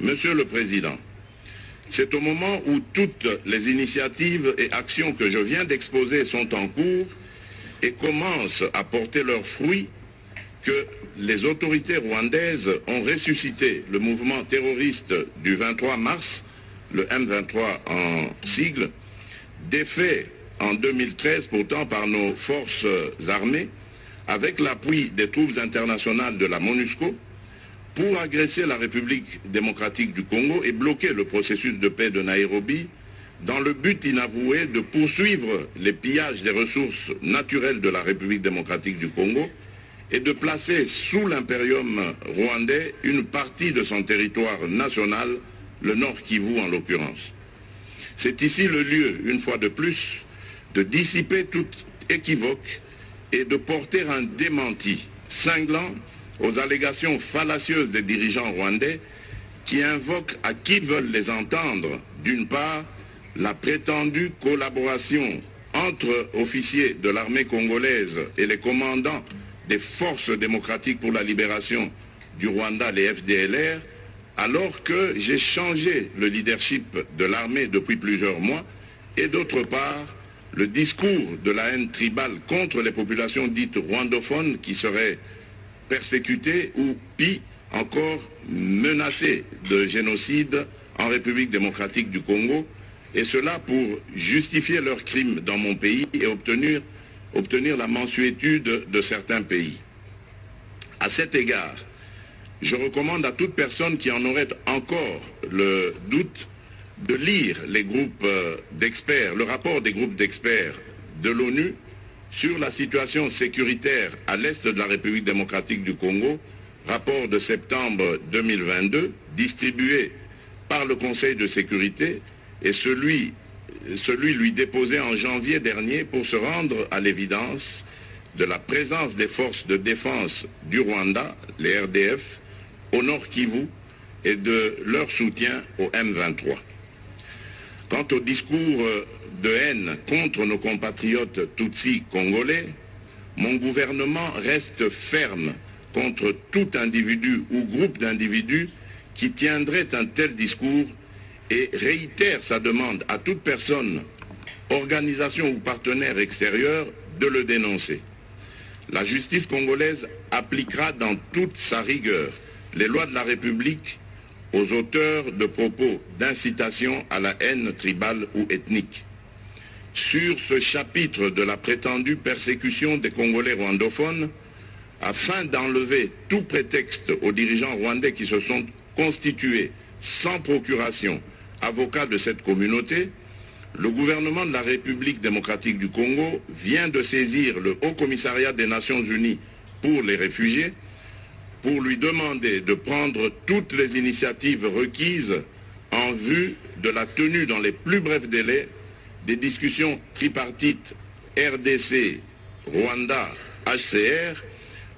Monsieur le Président, c'est au moment où toutes les initiatives et actions que je viens d'exposer sont en cours et commencent à porter leurs fruits que les autorités rwandaises ont ressuscité le mouvement terroriste du 23 mars, le M23 en sigle, défait en 2013 pourtant par nos forces armées, avec l'appui des troupes internationales de la MONUSCO, pour agresser la République démocratique du Congo et bloquer le processus de paix de Nairobi, dans le but inavoué de poursuivre les pillages des ressources naturelles de la République démocratique du Congo et de placer sous l'impérium rwandais une partie de son territoire national, le Nord Kivu en l'occurrence. C'est ici le lieu, une fois de plus, de dissiper toute équivoque et de porter un démenti cinglant aux allégations fallacieuses des dirigeants rwandais qui invoquent à qui veulent les entendre, d'une part, la prétendue collaboration entre officiers de l'armée congolaise et les commandants des forces démocratiques pour la libération du Rwanda, les FDLR, alors que j'ai changé le leadership de l'armée depuis plusieurs mois, et d'autre part, le discours de la haine tribale contre les populations dites rwandophones qui seraient persécutées ou, pis encore, menacées de génocide en République démocratique du Congo, et cela pour justifier leurs crimes dans mon pays et obtenir la mansuétude de certains pays. À cet égard, je recommande à toute personne qui en aurait encore le doute de lire les groupes d'experts, le rapport des groupes d'experts de l'ONU sur la situation sécuritaire à l'est de la République démocratique du Congo, rapport de septembre 2022, distribué par le Conseil de sécurité, et celui lui déposé en janvier dernier pour se rendre à l'évidence de la présence des forces de défense du Rwanda, les RDF, au Nord Kivu et de leur soutien au M23. Quant au discours de haine contre nos compatriotes Tutsis congolais, mon gouvernement reste ferme contre tout individu ou groupe d'individus qui tiendrait un tel discours et réitère sa demande à toute personne, organisation ou partenaire extérieur de le dénoncer. La justice congolaise appliquera dans toute sa rigueur les lois de la République aux auteurs de propos d'incitation à la haine tribale ou ethnique. Sur ce chapitre de la prétendue persécution des Congolais rwandophones, afin d'enlever tout prétexte aux dirigeants rwandais qui se sont constitués sans procuration avocats de cette communauté, le gouvernement de la République démocratique du Congo vient de saisir le Haut Commissariat des Nations Unies pour les réfugiés pour lui demander de prendre toutes les initiatives requises en vue de la tenue dans les plus brefs délais des discussions tripartites RDC, Rwanda, HCR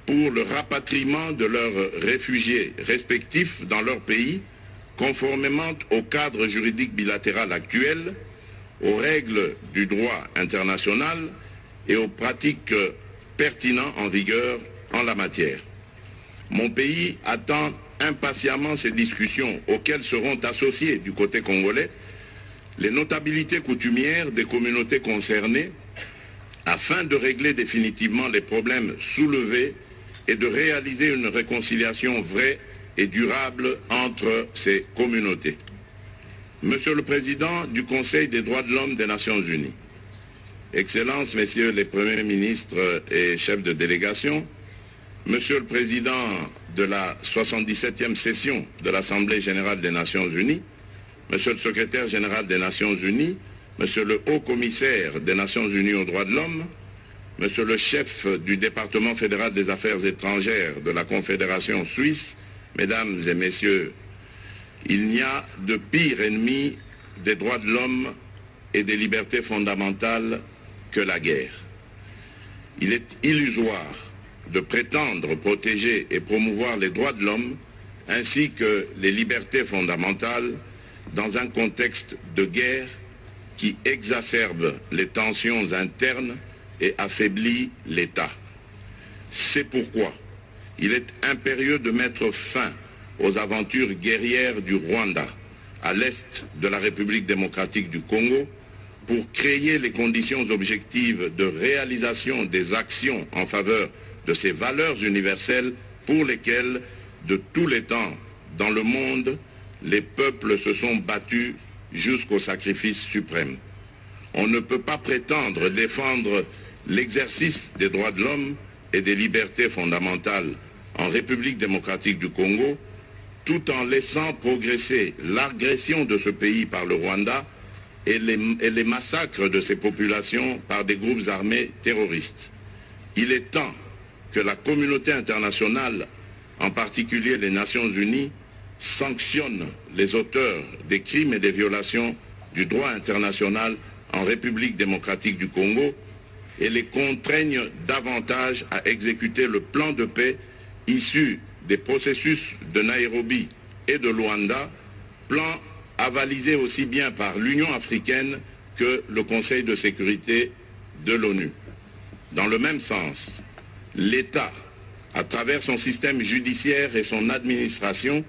pour le rapatriement de leurs réfugiés respectifs dans leur pays, conformément au cadre juridique bilatéral actuel, aux règles du droit international et aux pratiques pertinentes en vigueur en la matière. Mon pays attend impatiemment ces discussions auxquelles seront associés du côté congolais les notabilités coutumières des communautés concernées afin de régler définitivement les problèmes soulevés et de réaliser une réconciliation vraie et durable entre ces communautés. Monsieur le Président du Conseil des droits de l'homme des Nations Unies, Excellences, Messieurs les Premiers ministres et chefs de délégation, Monsieur le Président de la 77e session de l'Assemblée générale des Nations Unies, Monsieur le Secrétaire général des Nations Unies, Monsieur le Haut Commissaire des Nations Unies aux droits de l'homme, Monsieur le chef du département fédéral des affaires étrangères de la Confédération suisse, Mesdames et Messieurs, il n'y a de pire ennemi des droits de l'homme et des libertés fondamentales que la guerre. Il est illusoire de prétendre protéger et promouvoir les droits de l'homme ainsi que les libertés fondamentales dans un contexte de guerre qui exacerbe les tensions internes et affaiblit l'État. C'est pourquoi il est impérieux de mettre fin aux aventures guerrières du Rwanda, à l'est de la République démocratique du Congo, pour créer les conditions objectives de réalisation des actions en faveur de ces valeurs universelles pour lesquelles, de tous les temps, dans le monde, les peuples se sont battus jusqu'au sacrifice suprême. On ne peut pas prétendre défendre l'exercice des droits de l'homme et des libertés fondamentales en République démocratique du Congo tout en laissant progresser l'agression de ce pays par le Rwanda et les massacres de ses populations par des groupes armés terroristes. Il est temps que la communauté internationale, en particulier les Nations Unies, sanctionne les auteurs des crimes et des violations du droit international en République démocratique du Congo et les contraigne davantage à exécuter le plan de paix issu des processus de Nairobi et de Luanda, plan avalisé aussi bien par l'Union africaine que le Conseil de sécurité de l'ONU. Dans le même sens, l'État, à travers son système judiciaire et son administration,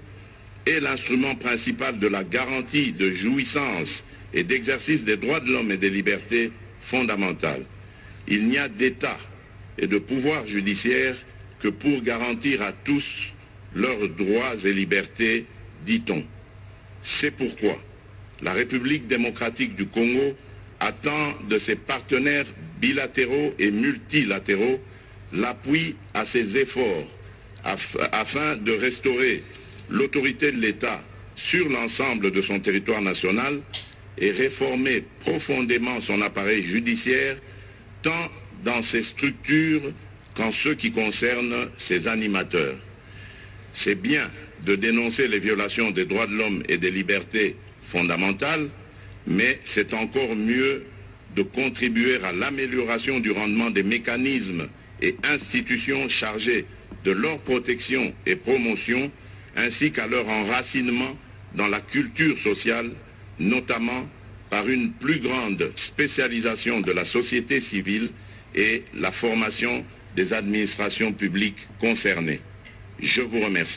est l'instrument principal de la garantie de jouissance et d'exercice des droits de l'homme et des libertés fondamentales. Il n'y a d'État et de pouvoir judiciaire que pour garantir à tous leurs droits et libertés, dit-on. C'est pourquoi la République démocratique du Congo attend de ses partenaires bilatéraux et multilatéraux l'appui à ses efforts afin de restaurer l'autorité de l'État sur l'ensemble de son territoire national et réformer profondément son appareil judiciaire, tant dans ses structures qu'en ce qui concerne ses animateurs. C'est bien de dénoncer les violations des droits de l'homme et des libertés fondamentales, mais c'est encore mieux de contribuer à l'amélioration du rendement des mécanismes et institutions chargées de leur protection et promotion, ainsi qu'à leur enracinement dans la culture sociale, notamment par une plus grande spécialisation de la société civile et la formation des administrations publiques concernées. Je vous remercie.